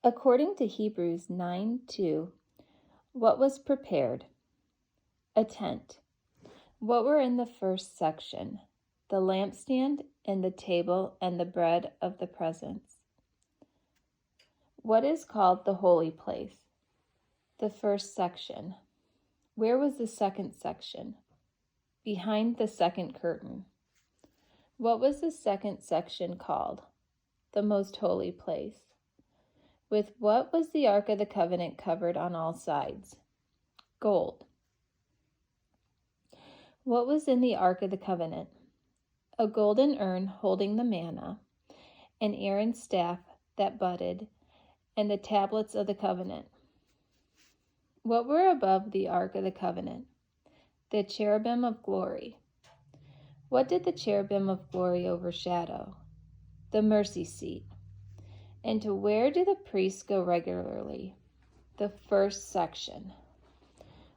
According to Hebrews 9:2, what was prepared? A tent. What were in the first section? The lampstand and the table and the bread of the presence. What is called the holy place? The first section. Where was the second section? Behind the second curtain. What was the second section called? The most holy place. With what was the Ark of the Covenant covered on all sides? Gold. What was in the Ark of the Covenant? A golden urn holding the manna, and Aaron's staff that budded, and the tablets of the covenant. What were above the Ark of the Covenant? The cherubim of glory. What did the cherubim of glory overshadow? The mercy seat. And to where do the priests go regularly? The first section.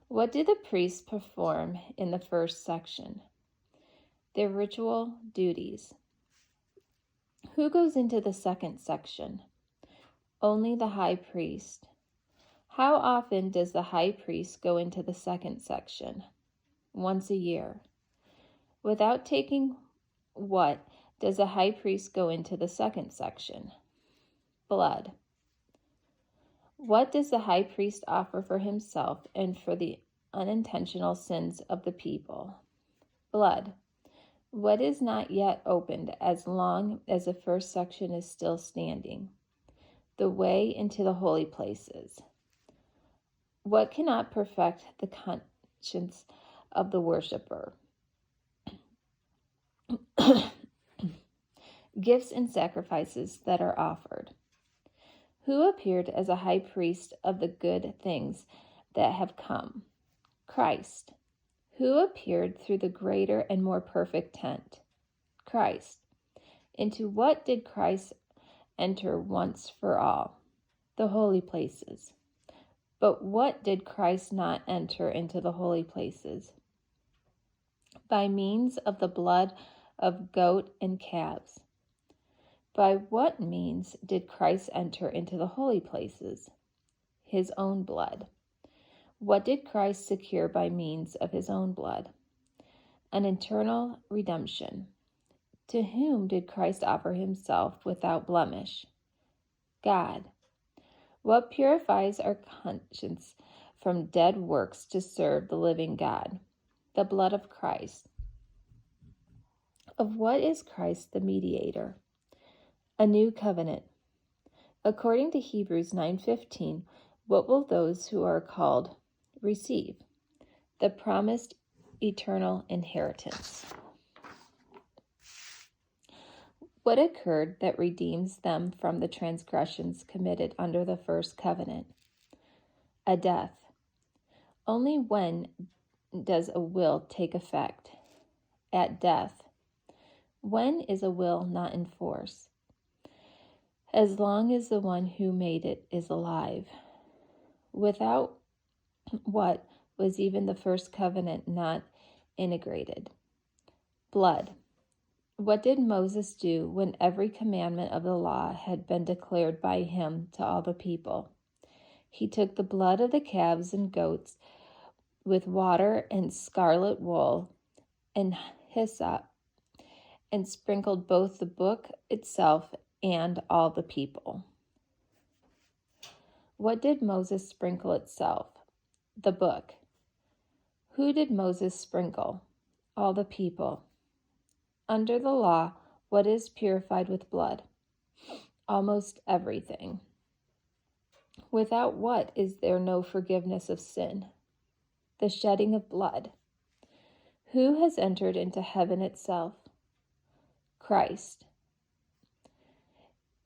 What did the priests perform in the first section? Their ritual duties. Who goes into the second section? Only the high priest. How often does the high priest go into the second section? Once a year. Without taking what does a high priest go into the second section? Blood. What does the high priest offer for himself and for the unintentional sins of the people? Blood. What is not yet opened as long as the first section is still standing? The way into the holy places. What cannot perfect the conscience of the worshiper? Gifts and sacrifices that are offered. Who appeared as a high priest of the good things that have come? Christ. Who appeared through the greater and more perfect tent? Christ. Into what did Christ enter once for all? The holy places. But what did Christ not enter into the holy places? By means of the blood of goat and calves. By what means did Christ enter into the holy places? His own blood. What did Christ secure by means of his own blood? An eternal redemption. To whom did Christ offer himself without blemish? God. What purifies our conscience from dead works to serve the living God? The blood of Christ. Of what is Christ the mediator? A new covenant. According to Hebrews 9:15, what will those who are called receive? The promised eternal inheritance. What occurred that redeems them from the transgressions committed under the first covenant? A death. Only when does a will take effect? At death. When is a will not in force? As long as the one who made it is alive. Without what was even the first covenant not integrated? Blood. What did Moses do when every commandment of the law had been declared by him to all the people? He took the blood of the calves and goats with water and scarlet wool and hyssop and sprinkled both the book itself and all the people. What did Moses sprinkle itself? The book. Who did Moses sprinkle? All the people. Under the law, what is purified with blood? Almost everything. Without what is there no forgiveness of sin? The shedding of blood. Who has entered into heaven itself? Christ.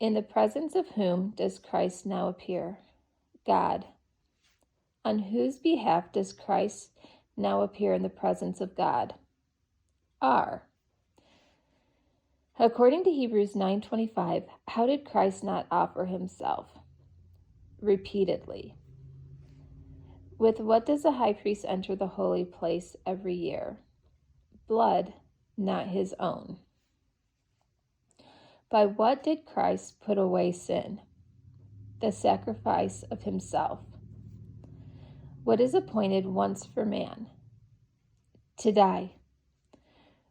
In the presence of whom does Christ now appear? God. On whose behalf does Christ now appear in the presence of God? R. According to Hebrews 9:25, how did Christ not offer himself? Repeatedly. With what does the high priest enter the holy place every year? Blood, not his own. By what did Christ put away sin? the sacrifice of himself. What is appointed once for man? To die.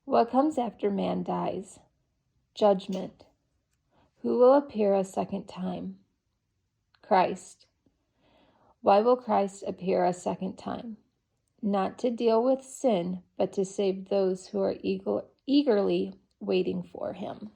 What comes after man dies? Judgment. Who will appear a second time? Christ. Why will Christ appear a second time? Not to deal with sin, but to save those who are eagerly waiting for him.